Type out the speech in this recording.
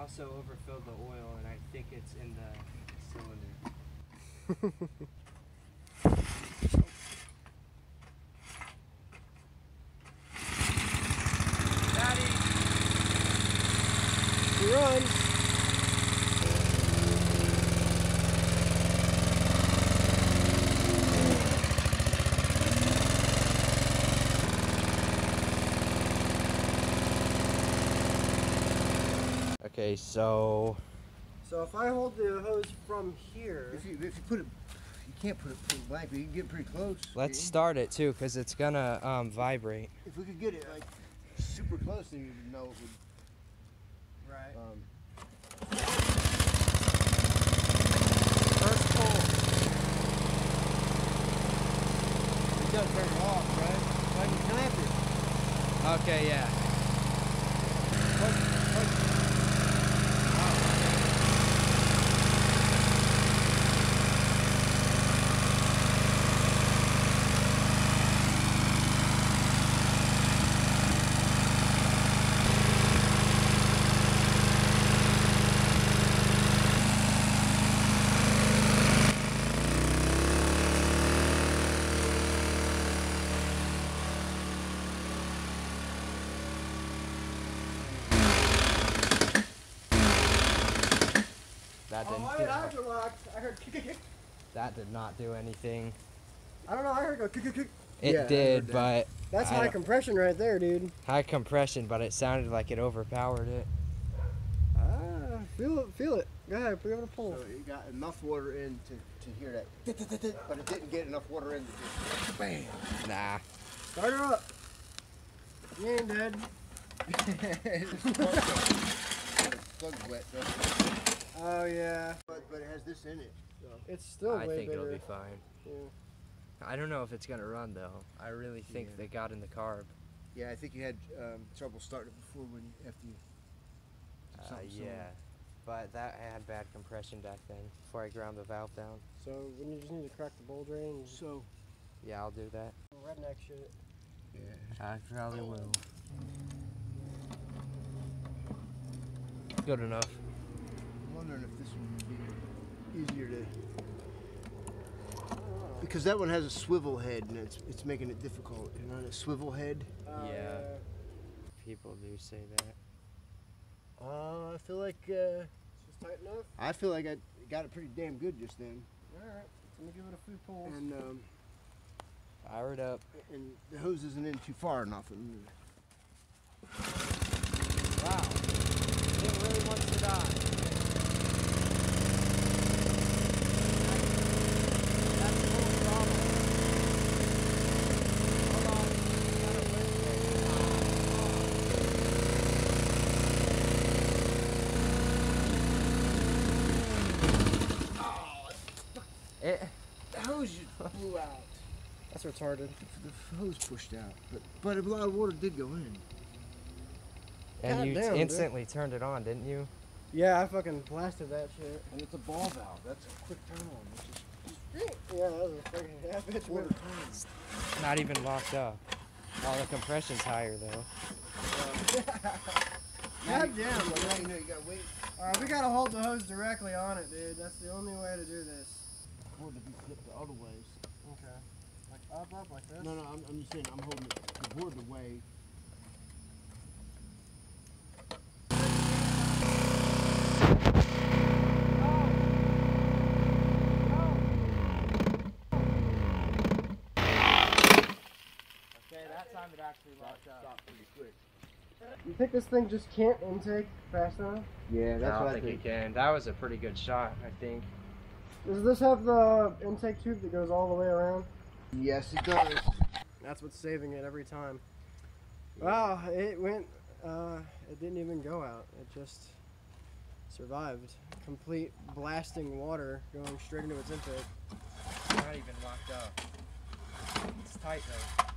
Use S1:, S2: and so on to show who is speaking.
S1: also overfilled the oil, and I think it's in the cylinder. Daddy!
S2: He runs.
S1: Okay, so
S2: if I hold the hose from here,
S3: if you put it, you can't put it blank, but you can get pretty close.
S1: let's start it too, because it's gonna vibrate.
S3: If we could get it like super close, then you'd know it would.
S2: right?
S3: First pull. You gotta turn it off, right? Like you clamp it.
S1: Okay, yeah. That didn't
S2: I
S1: do
S2: heard hydrolock. I heard kick.
S1: That did not do anything.
S2: I don't know. I heard it go kick.
S1: It
S3: Yeah, I
S1: did,
S3: heard
S1: but
S2: That's
S1: I
S2: high
S1: don't-
S2: compression right there, dude.
S1: high compression, but it sounded like it overpowered it.
S2: Feel it. Go ahead, give it a pull.
S3: So it got enough water in to hear that, but it didn't get enough water in to just bam.
S1: Nah.
S2: Start her up. You ain't dead.
S3: Plug's wet, though.
S2: Oh yeah.
S3: But it has this in it. So.
S2: It's still
S1: I
S2: way
S1: think
S2: bigger.
S1: it'll be fine.
S2: Yeah.
S1: I don't know if it's gonna run though. I really think they got in the carb.
S3: Yeah, I think you had trouble starting it before after you.
S1: Yeah, but that had bad compression back then before I ground the valve down.
S2: So when you just need to crack the bowl drain.
S3: So.
S1: Yeah, I'll do that.
S2: Redneck shit.
S3: Yeah.
S1: I probably will. Good enough.
S3: I'm wondering if this one would be easier to. Because that one has a swivel head and it's making it difficult. You know, a swivel head.
S1: Yeah. People do say that.
S3: I feel like.
S2: It's just tight enough.
S3: I feel like I got it pretty damn good just then.
S2: Alright. Let me give it a few pulls.
S3: And
S1: Fire it up.
S3: and the hose isn't in too far enough.
S1: Wow. It really wants to die. That's full throttle. Hold on.
S3: The hose just blew out.
S2: That's retarded.
S3: The hose pushed out, but a lot of water did go in.
S1: And you
S2: Goddamn,
S1: instantly turned it on, didn't you?
S2: Yeah, I fucking blasted that shit.
S3: And it's a ball valve. That's a quick turn on. It's just
S2: Yeah, that was a freaking bitch.
S3: water
S2: Man.
S3: turns.
S1: Not even locked up. All the compression's higher though.
S2: God damn,
S3: Now
S2: man.
S3: you know you gotta wait
S2: Alright, we gotta hold the hose directly on it, dude. That's the only way to do this.
S3: for it to be flipped the other ways.
S2: Okay. Like up, like this?
S3: No, I'm just saying I'm holding it toward the way.
S1: Okay, that time it actually locked up.
S3: Stop pretty quick.
S2: You think this thing just can't intake fast enough?
S3: Yeah,
S1: I don't think it can. That was a pretty good shot, I think.
S2: Does this have the intake tube that goes all the way around?
S3: Yes, it does.
S2: That's what's saving it every time. Wow, it went, it didn't even go out. It just survived. Complete blasting water going straight into its intake.
S1: Not even locked up. It's tight though.